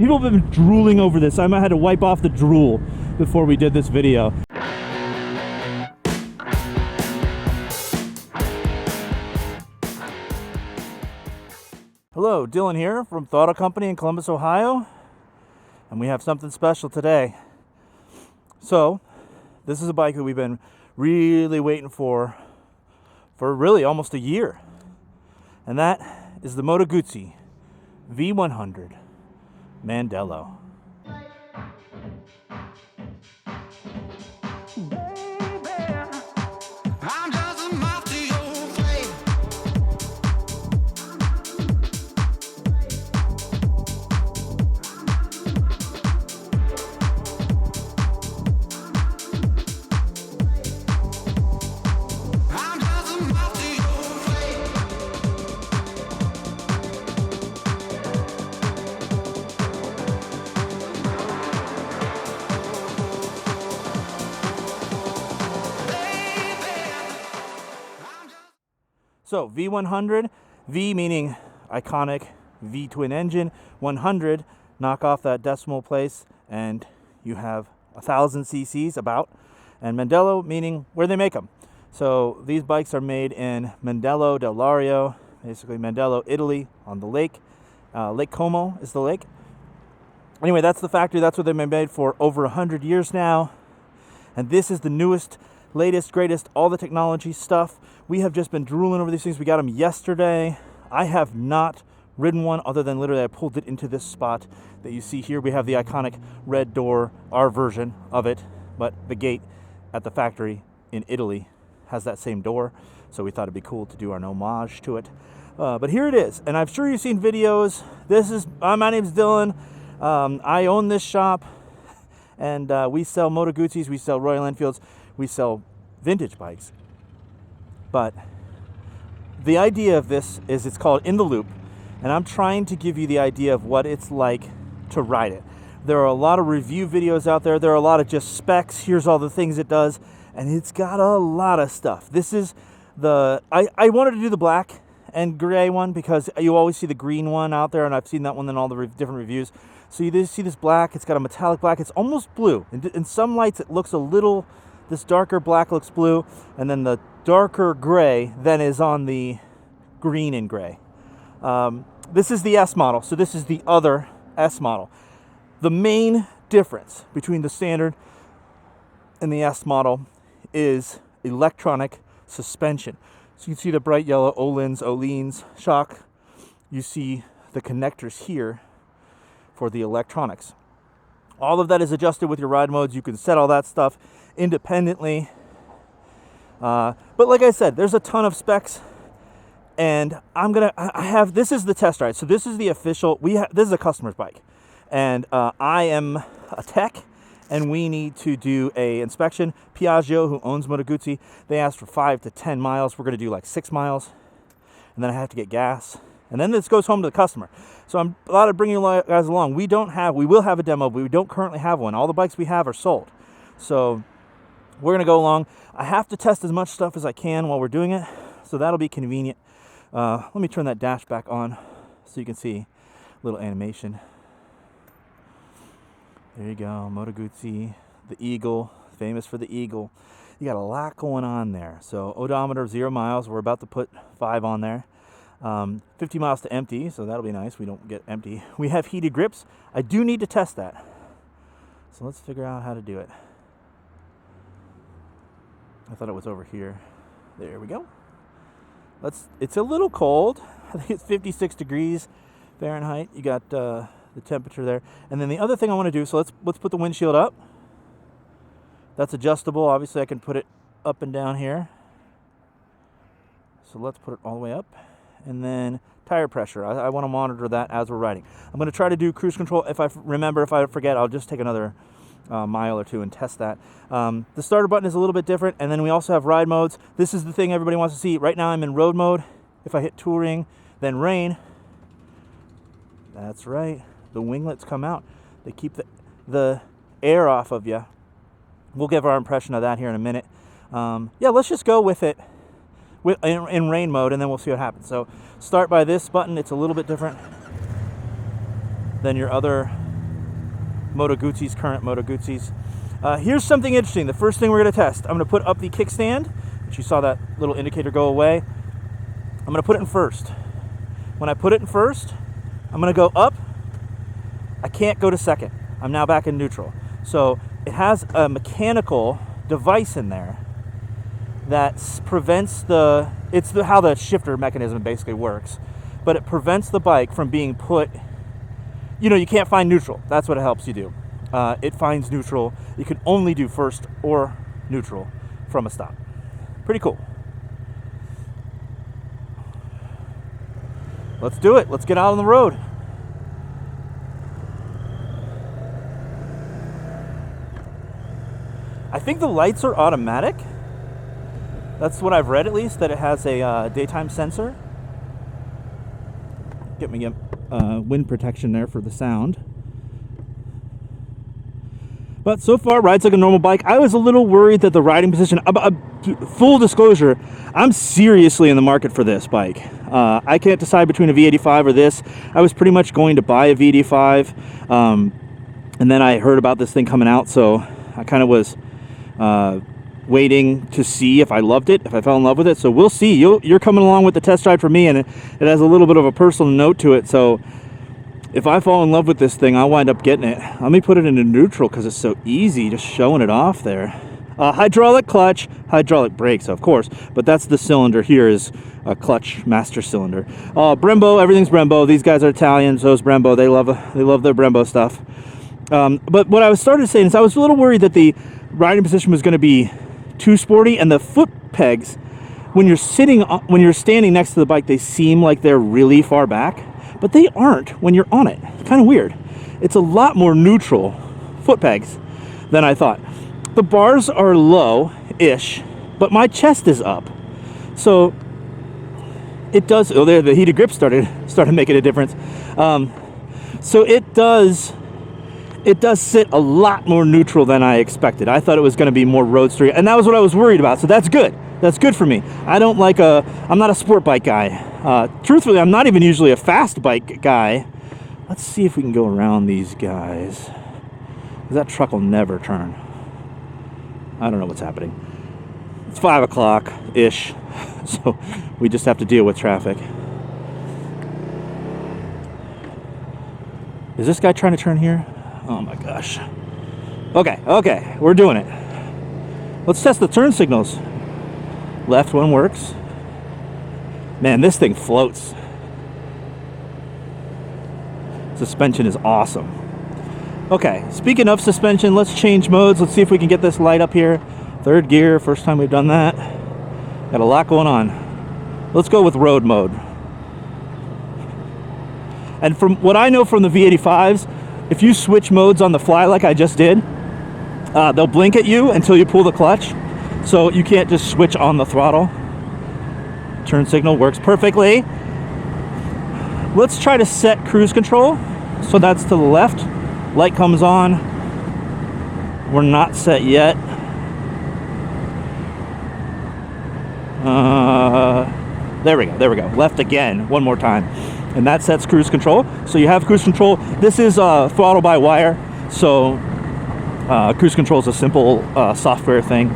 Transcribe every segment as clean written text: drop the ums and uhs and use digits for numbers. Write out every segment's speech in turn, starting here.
People have been drooling over this. I might have had to wipe off the drool before we did this video. Hello, Dylan here from Throttle Company in Columbus, Ohio, and we have something special today. So, this is a bike that we've been really waiting for really almost a year, and that is the Moto Guzzi V100 Mandello. So V100, V meaning iconic, V twin engine, 100, knock off that decimal place and you have 1,000 cc's about, and Mandello meaning where they make them. So these bikes are made in Mandello del Lario, basically Mandello, Italy, on the lake. Lake Como is the lake. Anyway, that's the factory. That's what they've been made for over 100 years now. And this is the newest, latest, greatest, all the technology stuff. We have just been drooling over these things. We got them yesterday. I have not ridden one other than literally I pulled it into this spot that you see here. We have the iconic red door, our version of it, but the gate at the factory in Italy has that same door. So we thought it'd be cool to do an homage to it. But here it is, and I'm sure you've seen videos. This is, my name's Dylan. I own this shop, and we sell Moto Guzzis, we sell Royal Enfields, we sell vintage bikes. But the idea of this is it's called In the Loop, and I'm trying to give you the idea of what it's like to ride it. There are a lot of review videos out there. There are a lot of just specs. Here's all the things it does, and it's got a lot of stuff. This is the, I wanted to do the black and gray one because you always see the green one out there, and I've seen that one in all the different reviews. So you see this black, it's got a metallic black, it's almost blue. In some lights it looks a little, this darker black looks blue, and then the darker gray then is on the green and gray. This is the S model, so this is the other S model. The main difference between the standard and the S model is electronic suspension. So you can see the bright yellow Öhlins shock. You see the connectors here for the electronics. All of that is adjusted with your ride modes. You can set all that stuff independently. But like I said, there's a ton of specs, and I have, this is the test ride. So this is the official, this is a customer's bike, and I am a tech, and we need to do a inspection. Piaggio, who owns Moto Guzzi, they asked for 5 to 10 miles. We're going to do like 6 miles, and then I have to get gas, and then this goes home to the customer. So I'm glad to bring you guys along. We will have a demo, but we don't currently have one. All the bikes we have are sold. So we're going to go along. I have to test as much stuff as I can while we're doing it, so that'll be convenient. Let me turn that dash back on so you can see a little animation. There you go, Moto Guzzi, the Eagle, famous for the Eagle. You got a lot going on there. So odometer 0 miles, we're about to put 5 on there. 50 miles to empty, so that'll be nice. We don't get empty. We have heated grips. I do need to test that. So let's figure out how to do it. I thought it was over here. There we go. It's a little cold. I think it's 56 degrees Fahrenheit. You got the temperature there. And then the other thing I want to do, so let's put the windshield up. That's adjustable. Obviously I can put it up and down here. So let's put it all the way up. And then tire pressure. I want to monitor that as we're riding. I'm going to try to do cruise control. If I remember, if I forget, I'll just take another mile or two and test that. The starter button is a little bit different, and then we also have ride modes. This is the thing everybody wants to see. Right now I'm in road mode. If I hit touring, then rain, that's right, the winglets come out. They keep the air off of you. We'll give our impression of that here in a minute. Yeah, let's just go with it in rain mode, and then we'll see what happens. So start by this button. It's a little bit different than your other Moto Guzzi's, current Moto Guzzi's. Here's something interesting. The first thing we're going to test, I'm going to put up the kickstand, which you saw that little indicator go away. I'm going to put it in first. When I put it in first, I'm going to go up. I can't go to second. I'm now back in neutral. So it has a mechanical device in there that prevents how the shifter mechanism basically works, but it prevents the bike from being put, you can't find neutral. That's what it helps you do. It finds neutral. You can only do first or neutral from a stop. Pretty cool. Let's do it. Let's get out on the road. I think the lights are automatic. That's what I've read, at least, that it has a daytime sensor. Get me wind protection there for the sound. But so far, rides like a normal bike. I was a little worried that the riding position, full disclosure, I'm seriously in the market for this bike. I can't decide between a V85 or this. I was pretty much going to buy a V85, and then I heard about this thing coming out, so I kind of was waiting to see if I loved it, if I fell in love with it. So we'll see. You're coming along with the test ride for me, and it has a little bit of a personal note to it. So if I fall in love with this thing, I'll wind up getting it. Let me put it into neutral because it's so easy, just showing it off there. Hydraulic clutch, hydraulic brakes, of course, but that's the cylinder here is a clutch master cylinder. Brembo, everything's Brembo. These guys are Italian, so is Brembo. They love their Brembo stuff. But what I was starting to say is I was a little worried that the riding position was going to be too sporty, and the foot pegs, when you're standing next to the bike, they seem like they're really far back, but they aren't when you're on it. It's kind of weird. It's a lot more neutral foot pegs than I thought. The bars are low-ish, but my chest is up, so it does. Oh, there, the heated grip started making a difference. So it does sit a lot more neutral than I expected. I thought it was going to be more roadstery, and that was what I was worried about. So that's good. That's good for me. I'm not a sport bike guy. Truthfully, I'm not even usually a fast bike guy. Let's see if we can go around these guys. That truck will never turn. I don't know what's happening. It's 5 o'clock-ish, so we just have to deal with traffic. Is this guy trying to turn here? Oh my gosh. Okay, we're doing it. Let's test the turn signals. Left one works. Man, this thing floats. Suspension is awesome. Okay, speaking of suspension, let's change modes. Let's see if we can get this light up here. Third gear, first time we've done that. Got a lot going on. Let's go with road mode. And from what I know from the V85s, if you switch modes on the fly like I just did, they'll blink at you until you pull the clutch. So you can't just switch on the throttle. Turn signal works perfectly. Let's try to set cruise control. So that's to the left. Light comes on. We're not set yet. There we go. Left again, one more time. And that sets cruise control. So you have cruise control. This is throttle by wire. So cruise control is a simple software thing.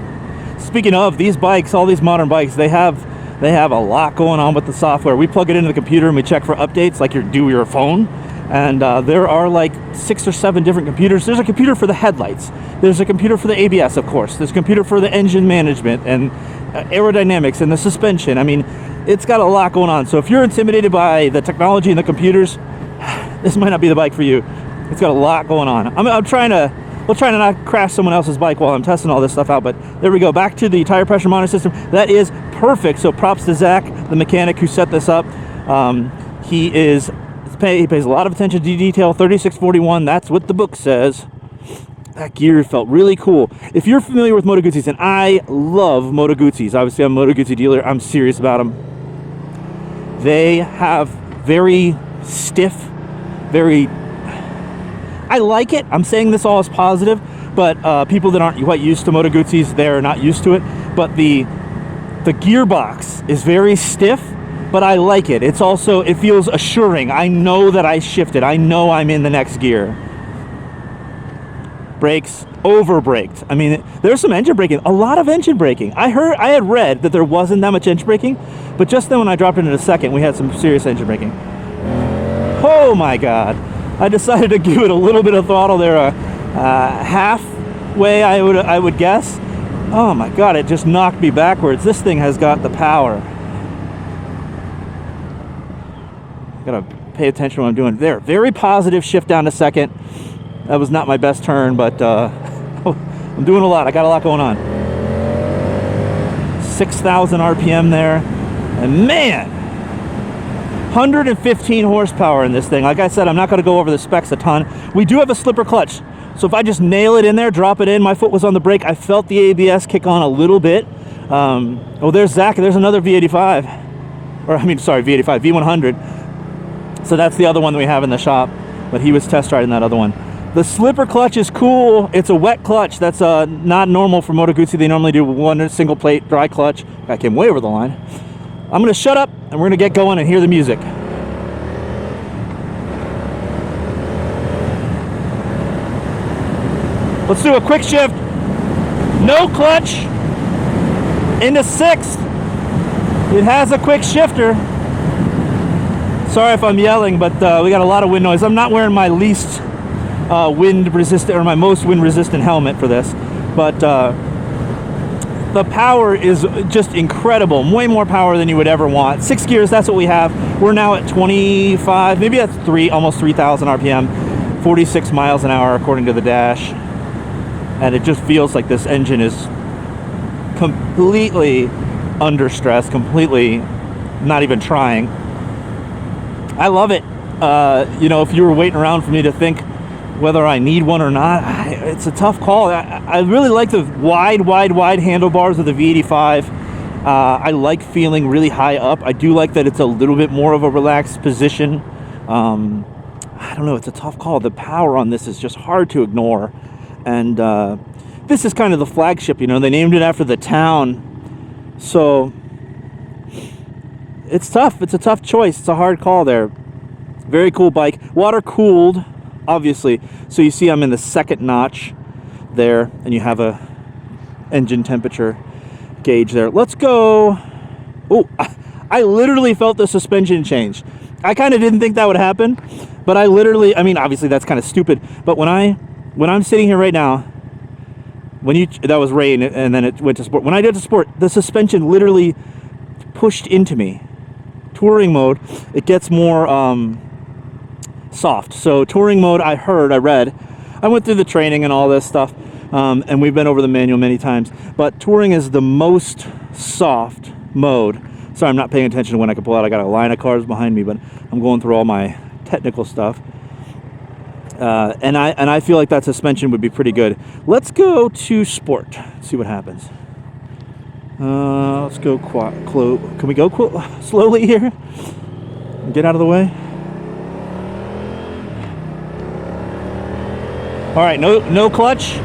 Speaking of these bikes, all these modern bikes, they have a lot going on with the software. We plug it into the computer and we check for updates like you do your phone. And there are like 6 or 7 different computers. There's a computer for the headlights. There's a computer for the ABS, of course. There's a computer for the engine management and aerodynamics and the suspension. I mean, it's got a lot going on. So if you're intimidated by the technology and the computers, this might not be the bike for you. It's got a lot going on. We'll try to not crash someone else's bike while I'm testing all this stuff out. But there we go. Back to the tire pressure monitor system. That is perfect. So props to Zach, the mechanic who set this up. He pays a lot of attention to detail. 3641, that's what the book says. That gear felt really cool. If you're familiar with Moto Guzzis, and I love Moto Guzzis, obviously I'm a Moto Guzzi dealer, I'm serious about them. They have very stiff, I like it. I'm saying this all as positive, but people that aren't quite used to Moto Guzzis, they're not used to it. But the gearbox is very stiff, but I like it. It feels assuring. I know that I shifted. I know I'm in the next gear. brakes, over braked. I mean, there's some engine braking, a lot of engine braking. I had read that there wasn't that much engine braking, but just then when I dropped it into second, we had some serious engine braking. Oh my God. I decided to give it a little bit of throttle there, halfway I would guess. Oh my God, it just knocked me backwards. This thing has got the power. Gotta pay attention to what I'm doing there. Very positive shift down to second. That was not my best turn, but I'm doing a lot. I got a lot going on. 6,000 RPM there. And man, 115 horsepower in this thing. Like I said, I'm not going to go over the specs a ton. We do have a slipper clutch. So if I just nail it in there, drop it in, my foot was on the brake. I felt the ABS kick on a little bit. Oh, there's Zach. There's another V85. Or I mean, sorry, V85, V100. So that's the other one that we have in the shop. But he was test riding that other one. The slipper clutch is cool. It's a wet clutch. That's not normal for Moto Guzzi. They normally do one single plate dry clutch. I came way over the line. I'm going to shut up and we're going to get going and hear the music. Let's do a quick shift. No clutch. Into sixth. It has a quick shifter. Sorry if I'm yelling, but we got a lot of wind noise. I'm not wearing my least wind resistant or my most wind resistant helmet for this, but the power is just incredible. Way more power than you would ever want. 6 gears, that's what we have. We're now at 25, maybe that's almost 3,000 RPM, 46 miles an hour according to the dash. And it just feels like this engine is completely under stress, completely not even trying. I love it. You know, if you were waiting around for me to think whether I need one or not, it's a tough call. I really like the wide handlebars of the V85. I like feeling really high up. I do like that it's a little bit more of a relaxed position. I don't know, it's a tough call. The power on this is just hard to ignore. And this is kind of the flagship, you know, they named it after the town. So it's tough. It's a tough choice. It's a hard call there. Very cool bike. Water cooled, obviously. So you see I'm in the second notch there, and you have a engine temperature gauge there. Let's go. Oh, I literally felt the suspension change. I kind of didn't think that would happen, but I mean, obviously that's kind of stupid, but when I'm sitting here right now, that was rain and then it went to sport. When I did the sport, the suspension literally pushed into me. Touring mode, it gets more soft. So touring mode, I read, I went through the training and all this stuff, and we've been over the manual many times, but touring is the most soft mode. Sorry, I'm not paying attention to when I can pull out. I got a line of cars behind me, but I'm going through all my technical stuff. And I feel like that suspension would be pretty good. Let's go to sport. See what happens. Let's go can we go slowly here? Get out of the way. All right, no clutch.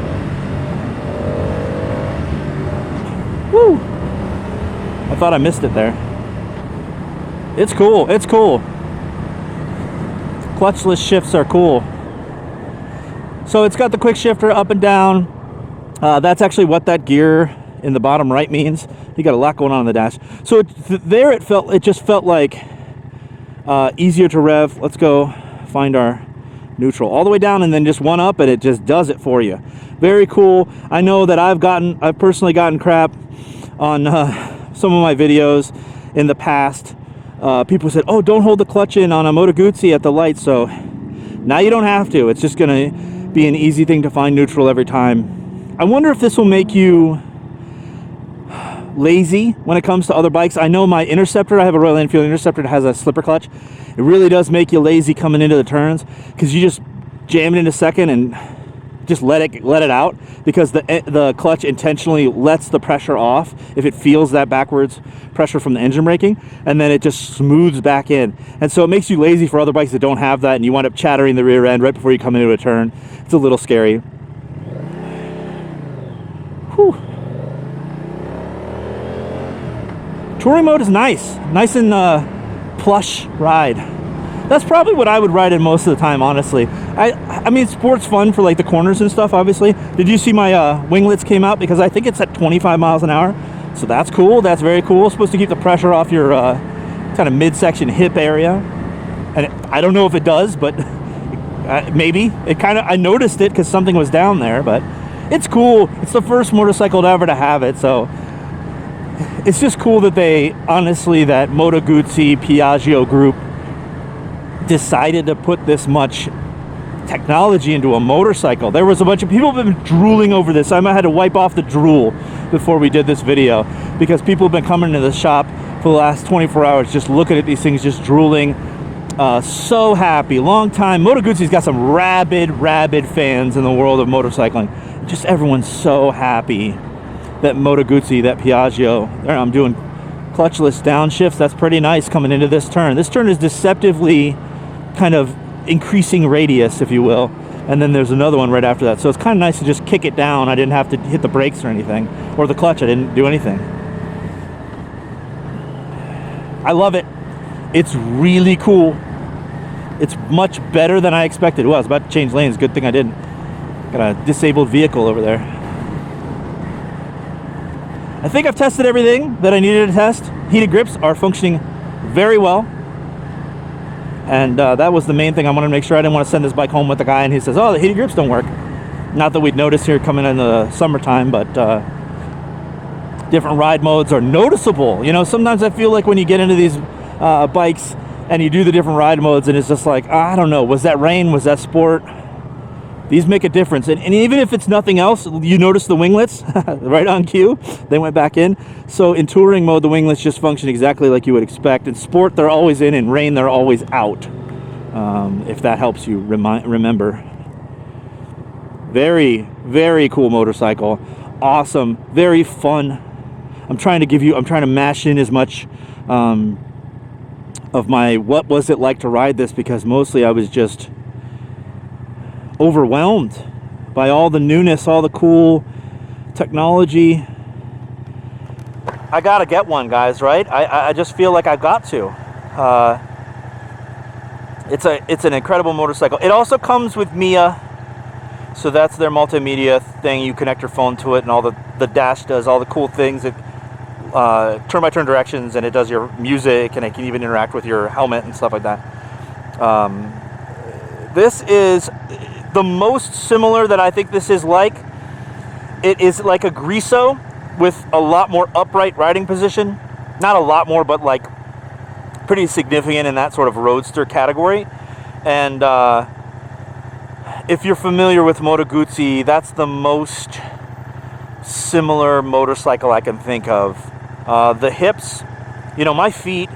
Woo! I thought I missed it there. It's cool. It's cool. Clutchless shifts are cool. So it's got the quick shifter up and down. That's actually what that gear in the bottom right means. You got a lot going on the dash. So it just felt like easier to rev. Let's go find our neutral all the way down and then just one up, and it just does it for you. Very cool. I know that I've personally gotten crap on some of my videos in the past. People said, oh, don't hold the clutch in on a Moto Guzzi at the light. So now you don't have to. It's just gonna be an easy thing to find neutral every time. I wonder if this will make you lazy when it comes to other bikes. I know my Interceptor, I have a Royal Enfield Interceptor that has a slipper clutch. It really does make you lazy coming into the turns because you just jam it into second and just let it out, because the clutch intentionally lets the pressure off if it feels that backwards pressure from the engine braking, and then it just smooths back in. And so it makes you lazy for other bikes that don't have that, and you wind up chattering the rear end right before you come into a turn. It's a little scary. Whew. Touring mode is nice and plush ride. That's probably what I would ride in most of the time, honestly. I mean, sport's fun for like the corners and stuff, obviously. Did you see my winglets came out? Because I think it's at 25 miles an hour. So that's cool. That's very cool. It's supposed to keep the pressure off your kind of midsection hip area. And I don't know if it does, but maybe. I noticed it because something was down there, but it's cool. It's the first motorcycle ever to have it, so it's just cool that that Moto Guzzi Piaggio group decided to put this much technology into a motorcycle. There was a bunch of people have been drooling over this. I had to wipe off the drool before we did this video because people have been coming to the shop for the last 24 hours just looking at these things, just drooling. So happy. Long time. Moto Guzzi's got some rabid fans in the world of motorcycling. Just everyone's so happy that Moto Guzzi, that Piaggio. There, I'm doing clutchless downshifts. That's pretty nice coming into this turn. This turn is deceptively kind of increasing radius, if you will, and then there's another one right after that, so it's kind of nice to just kick it down. I didn't have to hit the brakes or anything, or the clutch. I didn't do anything. I love it. It's really cool. It's much better than I expected. Well, I was about to change lanes. Good thing I didn't. Got a disabled vehicle over there. I think I've tested everything that I needed to test. Heated grips are functioning very well. And that was the main thing. I wanted to make sure. I didn't want to send this bike home with the guy and he says, oh, the heated grips don't work. Not that we'd notice here coming in the summertime, but different ride modes are noticeable. You know, sometimes I feel like when you get into these bikes and you do the different ride modes and it's just like, I don't know, was that rain? Was that sport? These make a difference. And even if it's nothing else, you notice the winglets right on cue. They went back in. So in touring mode, the winglets just function exactly like you would expect. In sport, they're always in. In rain, they're always out. If that helps you remember. Very, very cool motorcycle. Awesome. Very fun. I'm trying to mash in as much of my what was it like to ride this, because mostly I was just overwhelmed by all the newness, all the cool technology. I gotta get one, guys, right? I just feel like I've got to. It's an incredible motorcycle. It also comes with Mia, so that's their multimedia thing. You connect your phone to it, and all the dash does all the cool things. It turn-by-turn directions, and it does your music, and it can even interact with your helmet and stuff like that. This is the most similar that I think this is like. It is like a Griso with a lot more upright riding position. Not a lot more, but like pretty significant in that sort of roadster category. And if you're familiar with Moto Guzzi, that's the most similar motorcycle I can think of. The hips, you know, my feet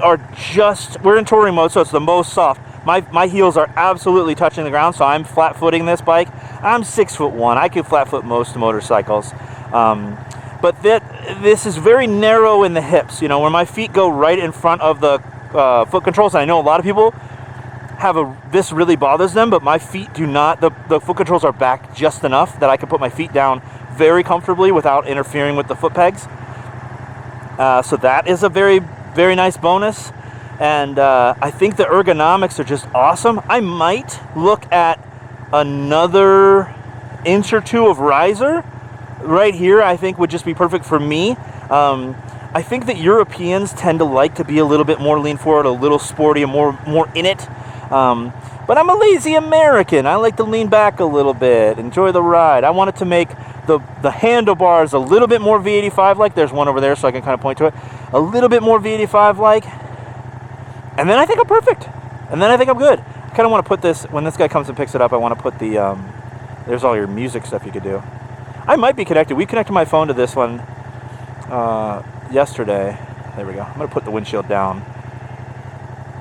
are just, we're in touring mode, so it's the most soft. My heels are absolutely touching the ground, so I'm flat-footing this bike. I'm 6'1". I can flat-foot most motorcycles. But this is very narrow in the hips, you know, where my feet go right in front of the foot controls. And I know a lot of people have this really bothers them, but my feet do not. The foot controls are back just enough that I can put my feet down very comfortably without interfering with the foot pegs. So that is a very, very nice bonus. And I think the ergonomics are just awesome. I might look at another inch or two of riser. Right here, I think would just be perfect for me. I think that Europeans tend to like to be a little bit more lean forward, a little sporty, and more in it. But I'm a lazy American. I like to lean back a little bit, enjoy the ride. I wanted to make the handlebars a little bit more V85-like. There's one over there, so I can kind of point to it. A little bit more V85-like. And then I think I'm perfect. And then I think I'm good. I kind of want to put this, when this guy comes and picks it up, I want to put the, there's all your music stuff you could do. I might be connected. We connected my phone to this one yesterday. There we go. I'm going to put the windshield down.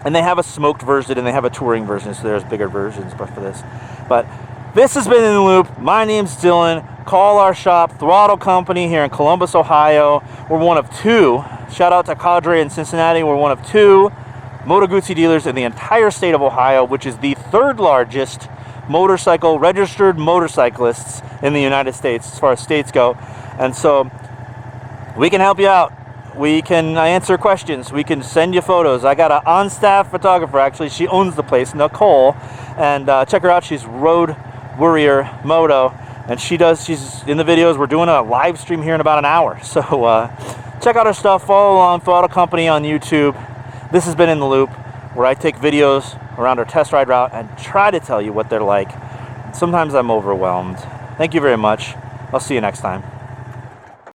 And they have a smoked version and they have a touring version, so there's bigger versions for this. But this has been In the Loop. My name's Dylan. Call our shop, Throttle Company, here in Columbus, Ohio. We're one of two. Shout out to Cadre in Cincinnati. We're one of two Moto Guzzi dealers in the entire state of Ohio, which is the third largest registered motorcyclists in the United States as far as states go. And so we can help you out. we can answer questions. We can send you photos. I got an on-staff photographer, actually. She owns the place, Nicole. And check her out. She's Road Warrior Moto. And she's in the videos. We're doing a live stream here in about an hour. So check out her stuff. Follow along, Throttle Company on YouTube. This has been In the Loop, where I take videos around our test ride route and try to tell you what they're like. Sometimes I'm overwhelmed. Thank you very much. I'll see you next time.